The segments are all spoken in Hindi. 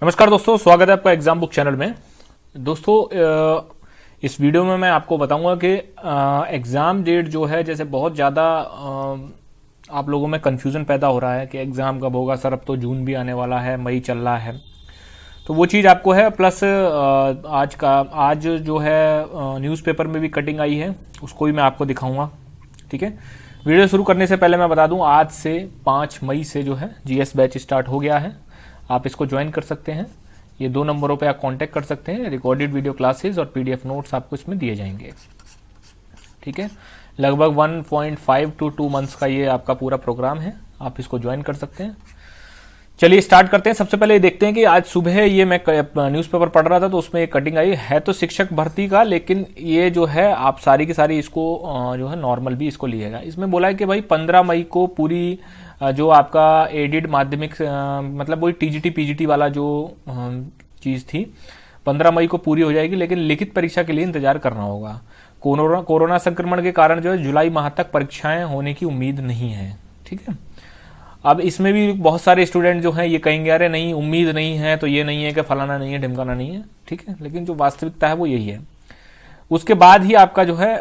नमस्कार दोस्तों, स्वागत है आपका एग्जाम बुक चैनल में। दोस्तों इस वीडियो में मैं आपको बताऊंगा कि एग्ज़ाम डेट जो है, जैसे बहुत ज़्यादा आप लोगों में कन्फ्यूज़न पैदा हो रहा है कि एग्ज़ाम कब होगा सर, अब तो जून भी आने वाला है, मई चल रहा है, तो वो चीज़ आपको है। प्लस आज जो है न्यूज़पेपर में भी कटिंग आई है, उसको भी मैं आपको दिखाऊंगा। ठीक है, वीडियो शुरू करने से पहले मैं बता दूं, आज से 5 मई से जो है जीएस बैच स्टार्ट हो गया है। आप इसको ज्वाइन कर सकते हैं। ये 2 नंबरों पे आप कांटेक्ट कर सकते हैं। रिकॉर्डेड वीडियो क्लासेस और पीडीएफ नोट्स आपको इसमें दिए जाएंगे। ठीक है, लगभग 1.5 to 2 मंथ्स का ये आपका पूरा प्रोग्राम है, आप इसको ज्वाइन कर सकते हैं। चलिए स्टार्ट करते हैं। सबसे पहले देखते हैं कि आज सुबह ये मैं न्यूज़पेपर पढ़ रहा था तो उसमें एक कटिंग आई है, तो शिक्षक भर्ती का, लेकिन ये जो है आप सारी की सारी इसको जो है नॉर्मल भी इसको लिएगा। इसमें बोला है कि भाई 15 मई को पूरी जो आपका एडिड माध्यमिक मतलब वही टीजीटी पीजीटी वाला जो चीज़ थी 15 मई को पूरी हो जाएगी, लेकिन लिखित परीक्षा के लिए इंतजार करना होगा। कोरोना संक्रमण के कारण जो है जुलाई माह तक परीक्षाएं होने की उम्मीद नहीं है। ठीक है, अब इसमें भी बहुत सारे स्टूडेंट जो हैं ये कहेंगे अरे नहीं, उम्मीद नहीं है तो ये नहीं है कि फलाना नहीं है ढिमकाना नहीं है। ठीक है, लेकिन जो वास्तविकता है वो यही है। उसके बाद ही आपका जो है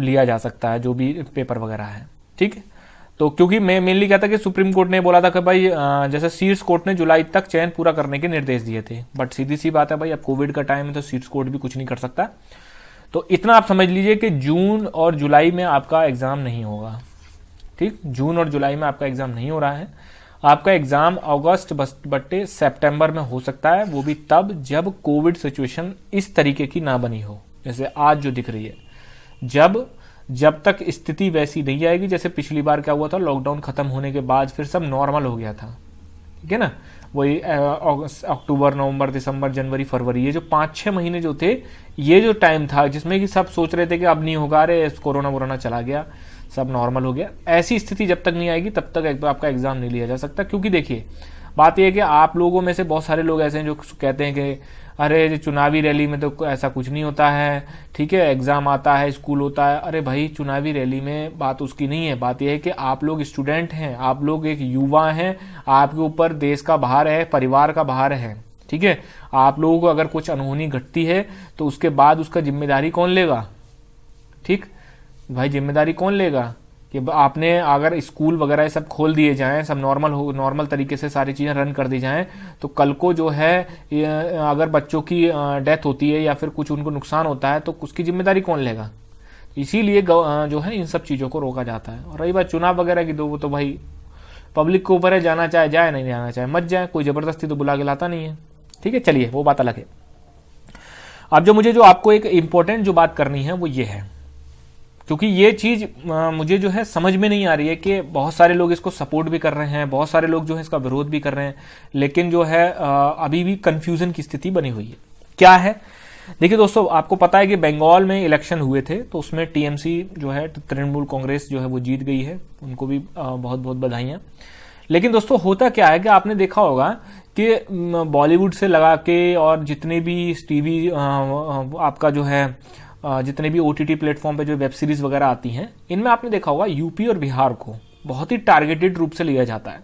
लिया जा सकता है जो भी पेपर वगैरह है। ठीक है, तो क्योंकि मैं मेनली कहता कि सुप्रीम कोर्ट ने बोला था कि भाई जैसे सीट्स कोर्ट ने जुलाई तक चयन पूरा करने के निर्देश दिए थे, बट सीधी सी बात है भाई, अब कोविड का टाइम है तो सीट्स कोर्ट भी कुछ नहीं कर सकता। तो इतना आप समझ लीजिए कि जून और जुलाई में आपका एग्जाम नहीं होगा। ठीक, जून और जुलाई में आपका एग्जाम नहीं हो रहा है। आपका एग्जाम अगस्त बट्टे सितंबर में हो सकता है, वो भी तब जब कोविड सिचुएशन इस तरीके की ना बनी हो जैसे आज जो दिख रही है। जब तक स्थिति वैसी नहीं आएगी, जैसे पिछली बार क्या हुआ था, लॉकडाउन खत्म होने के बाद फिर सब नॉर्मल हो गया था। ठीक है ना, वही अक्टूबर नवंबर दिसंबर जनवरी फरवरी, ये जो 5-6 महीने जो थे, ये जो टाइम था जिसमें कि सब सोच रहे थे कि अब नहीं होगा, अरे कोरोना वोरोना चला गया, सब नॉर्मल हो गया। ऐसी स्थिति जब तक नहीं आएगी तब तक आपका एग्जाम नहीं लिया जा सकता। क्योंकि देखिए बात यह है कि आप लोगों में से बहुत सारे लोग ऐसे हैं जो कहते हैं कि अरे चुनावी रैली में तो ऐसा कुछ नहीं होता है। ठीक है, एग्जाम आता है, स्कूल होता है। अरे भाई, चुनावी रैली में बात उसकी नहीं है। बात यह है कि आप लोग स्टूडेंट हैं, आप लोग एक युवा हैं, आपके ऊपर देश का भार है, परिवार का भार है। ठीक है, आप लोगों को अगर कुछ अनहोनी घटती है तो उसके बाद उसका जिम्मेदारी कौन लेगा? ठीक भाई, जिम्मेदारी कौन लेगा? कि आपने अगर स्कूल वगैरह सब खोल दिए जाएं, सब नॉर्मल तरीके से सारी चीज़ें रन कर दी जाएं, तो कल को जो है अगर बच्चों की डेथ होती है या फिर कुछ उनको नुकसान होता है तो उसकी जिम्मेदारी कौन लेगा? इसीलिए जो है इन सब चीज़ों को रोका जाता है। और रही बात चुनाव वगैरह की, वो तो भाई पब्लिक के ऊपर है, जाना चाहे जाए, नहीं जाना चाहे मत जाए, कोई ज़बरदस्ती तो बुला के लाता नहीं है। ठीक है, चलिए वो बात अलग है। अब जो आपको एक इम्पोर्टेंट जो बात करनी है वो ये है, क्योंकि ये चीज़ मुझे जो है समझ में नहीं आ रही है कि बहुत सारे लोग इसको सपोर्ट भी कर रहे हैं, बहुत सारे लोग जो है इसका विरोध भी कर रहे हैं, लेकिन जो है अभी भी कंफ्यूजन की स्थिति बनी हुई है। क्या है? देखिए दोस्तों, आपको पता है कि बंगाल में इलेक्शन हुए थे, तो उसमें टीएमसी जो है, तृणमूल कांग्रेस जो है वो जीत गई है, उनको भी बहुत बहुत बधाइयाँ। लेकिन दोस्तों होता क्या है कि आपने देखा होगा कि बॉलीवुड से लगा के और जितने भी टीवी आपका जो है जितने भी ओटीटी प्लेटफॉर्म पे जो वेब सीरीज वगैरह आती हैं, इनमें आपने देखा होगा यूपी और बिहार को बहुत ही टारगेटेड रूप से लिया जाता है।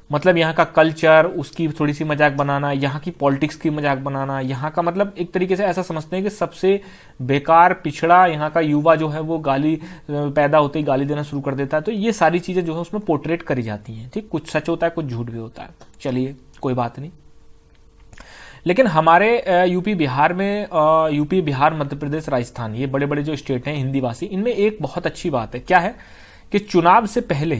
मतलब यहाँ का कल्चर, उसकी थोड़ी सी मजाक बनाना, यहाँ की पॉलिटिक्स की मजाक बनाना, यहाँ का मतलब एक तरीके से ऐसा समझते हैं कि सबसे बेकार पिछड़ा यहाँ का युवा जो है वो गाली पैदा होते ही गाली देना शुरू कर देता है। तो ये सारी चीज़ें जो है उसमें पोर्ट्रेट करी जाती हैं। ठीक, कुछ सच होता है, कुछ झूठ भी होता है। चलिए कोई बात नहीं। लेकिन हमारे यूपी बिहार मध्य प्रदेश राजस्थान, ये बड़े बड़े जो स्टेट हैं हिंदी भाषी, इनमें एक बहुत अच्छी बात है। क्या है कि चुनाव से पहले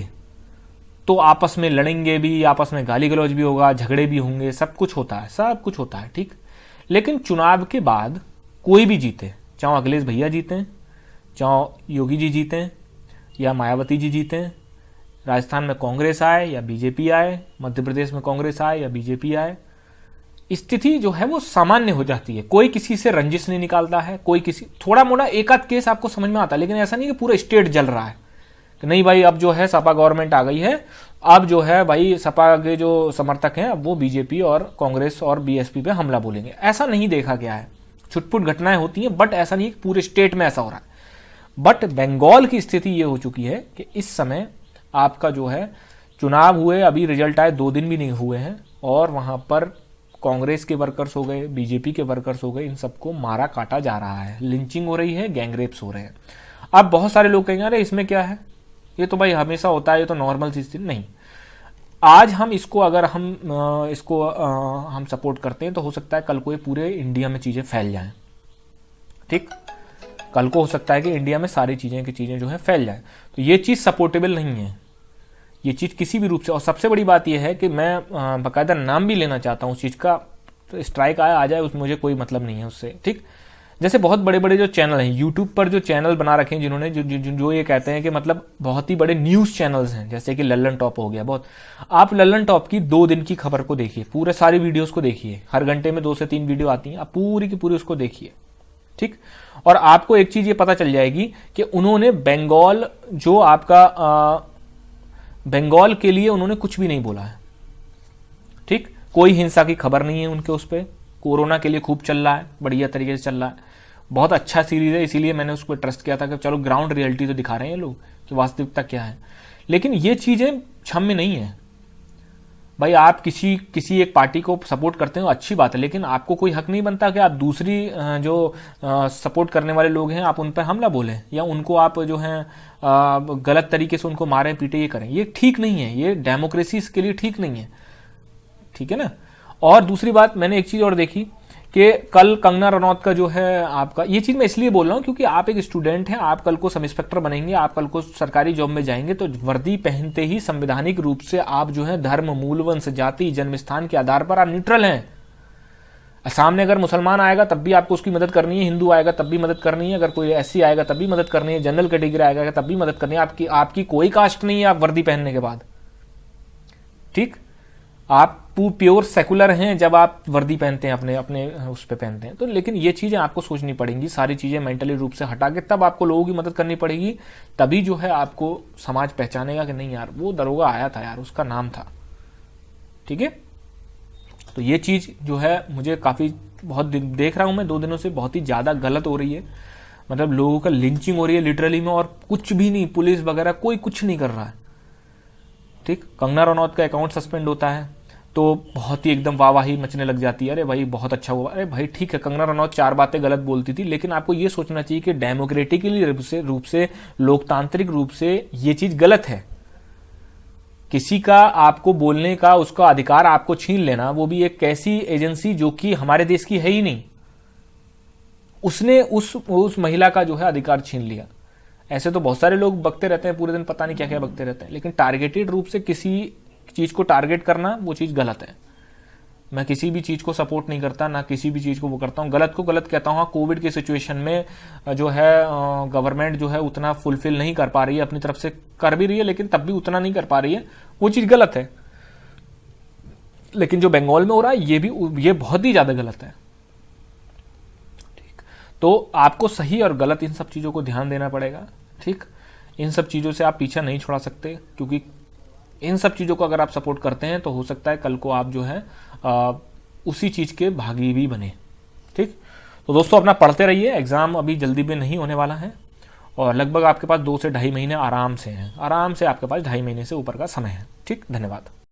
तो आपस में लड़ेंगे भी, आपस में गाली गलौज भी होगा, झगड़े भी होंगे, सब कुछ होता है। ठीक, लेकिन चुनाव के बाद कोई भी जीते, चाहे अखिलेश भैया जीते, चाहे योगी जी जीते या मायावती जी जीते, राजस्थान में कांग्रेस आए या बीजेपी आए, मध्य प्रदेश में कांग्रेस आए या बीजेपी आए, स्थिति जो है वो सामान्य हो जाती है। कोई किसी से रंजिश नहीं निकालता है, कोई किसी, थोड़ा मोड़ा एक आध केस आपको समझ में आता है, लेकिन ऐसा नहीं कि पूरा स्टेट जल रहा है कि नहीं भाई अब जो है सपा गवर्नमेंट आ गई है, अब जो है भाई सपा के जो समर्थक हैं अब वो बीजेपी और कांग्रेस और बीएसपी पे हमला बोलेंगे। ऐसा नहीं देखा गया है, छुटपुट घटनाएं होती हैं, बट ऐसा नहीं कि पूरे स्टेट में ऐसा हो रहा है। बट बंगाल की स्थिति ये हो चुकी है कि इस समय आपका जो है चुनाव हुए, अभी रिजल्ट आए 2 दिन भी नहीं हुए हैं, और वहां पर कांग्रेस के वर्कर्स हो गए, बीजेपी के वर्कर्स हो गए, इन सबको मारा काटा जा रहा है, लिंचिंग हो रही है, गैंगरेप्स हो रहे हैं। अब बहुत सारे लोग कहेंगे अरे इसमें क्या है, ये तो भाई हमेशा होता है, ये तो नॉर्मल चीज थी। नहीं, आज हम इसको अगर हम सपोर्ट करते हैं तो हो सकता है कल को ये पूरे इंडिया में चीजें फैल जाएं। ठीक, कल को हो सकता है कि इंडिया में सारी चीजें की चीजें जो है फैल जाए, तो ये चीज सपोर्टेबल नहीं है, ये चीज किसी भी रूप से। और सबसे बड़ी बात यह है कि मैं बाकायदा नाम भी लेना चाहता हूँ उस चीज का, तो स्ट्राइक आ जाए उसमें मुझे कोई मतलब नहीं है उससे। ठीक, जैसे बहुत बड़े बड़े जो चैनल हैं यूट्यूब पर, जो चैनल बना रखे हैं जिन्होंने, जो ये कहते हैं कि मतलब बहुत ही बड़े न्यूज चैनल्स हैं, जैसे कि लल्लन टॉप हो गया, बहुत। आप लल्लन टॉप की 2 दिन की खबर को देखिए, पूरे सारी वीडियोस को देखिए, हर घंटे में 2 से 3 वीडियो आती हैं, आप पूरी की पूरी उसको देखिए। ठीक, और आपको एक चीज ये पता चल जाएगी कि उन्होंने बंगाल, जो आपका बंगाल के लिए उन्होंने कुछ भी नहीं बोला है। ठीक, कोई हिंसा की खबर नहीं है उनके उस पर। कोरोना के लिए खूब चल रहा है, बढ़िया तरीके से चल रहा है, बहुत अच्छा सीरीज है, इसीलिए मैंने उसको ट्रस्ट किया था कि चलो ग्राउंड रियलिटी तो दिखा रहे हैं लोग कि वास्तविकता क्या है। लेकिन ये चीजें क्षम्य नहीं है भाई। आप किसी एक पार्टी को सपोर्ट करते हो, अच्छी बात है, लेकिन आपको कोई हक नहीं बनता कि आप दूसरी जो सपोर्ट करने वाले लोग हैं आप उन पर हमला बोलें, या उनको आप जो है गलत तरीके से उनको मारें पीटे, ये करें। ये ठीक नहीं है, ये डेमोक्रेसी के लिए ठीक नहीं है। ठीक है ना। और दूसरी बात, मैंने एक चीज और देखी कि कल कंगना रनौत का जो है आपका, ये चीज मैं इसलिए बोल रहा हूं क्योंकि आप एक स्टूडेंट हैं, आप कल को सब इंस्पेक्टर बनेंगे, आप कल को सरकारी जॉब में जाएंगे, तो वर्दी पहनते ही संवैधानिक रूप से आप जो है धर्म, मूल, वंश, जाति, जन्म स्थान के आधार पर आप न्यूट्रल हैं। सामने अगर मुसलमान आएगा तब भी आपको उसकी मदद करनी है, हिंदू आएगा तब भी मदद करनी है, अगर कोई एससी आएगा तब भी मदद करनी है, जनरल कैटेगरी आएगा तब भी मदद करनी है। आपकी कोई कास्ट नहीं है आप वर्दी पहनने के बाद। ठीक, आप प्योर सेकुलर हैं जब आप वर्दी पहनते हैं, अपने उस पे पहनते हैं। तो लेकिन ये चीजें आपको सोचनी पड़ेंगी, सारी चीजें मेंटली रूप से हटा के तब आपको लोगों की मदद करनी पड़ेगी, तभी जो है आपको समाज पहचानेगा कि नहीं यार वो दरोगा आया था यार, उसका नाम था। ठीक है, तो ये चीज जो है मुझे काफी बहुत देख रहा हूं मैं 2 दिनों से, बहुत ही ज्यादा गलत हो रही है। मतलब लोगों का लिंचिंग हो रही है लिटरली में, और कुछ भी नहीं, पुलिस वगैरह कोई कुछ नहीं कर रहा है। ठीक, कंगना रनौत का अकाउंट सस्पेंड होता है तो बहुत ही एकदम वाहवाही मचने लग जाती है, अरे भाई बहुत अच्छा हुआ। अरे भाई ठीक है, कंगना रनौत 4 बातें गलत बोलती थी, लेकिन आपको ये सोचना चाहिए कि डेमोक्रेटिकली रूप से लोकतांत्रिक रूप से ये चीज गलत है। किसी का आपको बोलने का उसका अधिकार आपको छीन लेना, वो भी एक ऐसी एजेंसी जो कि हमारे देश की है ही नहीं, उसने उस महिला का जो है अधिकार छीन लिया। ऐसे तो बहुत सारे लोग बकते रहते हैं पूरे दिन, पता नहीं क्या क्या बकते रहते हैं, लेकिन टारगेटेड रूप से किसी चीज को टारगेट करना, वो चीज गलत है। मैं किसी भी चीज को सपोर्ट नहीं करता, ना किसी भी चीज को वो करता हूं, गलत को गलत कहता हूं। हाँ, कोविड के सिचुएशन में जो है गवर्नमेंट जो है उतना फुलफिल नहीं कर पा रही है, अपनी तरफ से कर भी रही है लेकिन तब भी उतना नहीं कर पा रही है, वो चीज गलत है। लेकिन जो बंगाल में हो रहा है ये बहुत ही ज्यादा गलत है। ठीक, तो आपको सही और गलत इन सब चीजों को ध्यान देना पड़ेगा। ठीक, इन सब चीजों से आप पीछा नहीं छोड़ा सकते, क्योंकि इन सब चीजों को अगर आप सपोर्ट करते हैं तो हो सकता है कल को आप जो है उसी चीज के भागी भी बने। ठीक, तो दोस्तों अपना पढ़ते रहिए, एग्जाम अभी जल्दी में नहीं होने वाला है, और लगभग आपके पास 2 से ढाई महीने आराम से हैं, आराम से आपके पास 2.5 महीने से ऊपर का समय है। ठीक, धन्यवाद।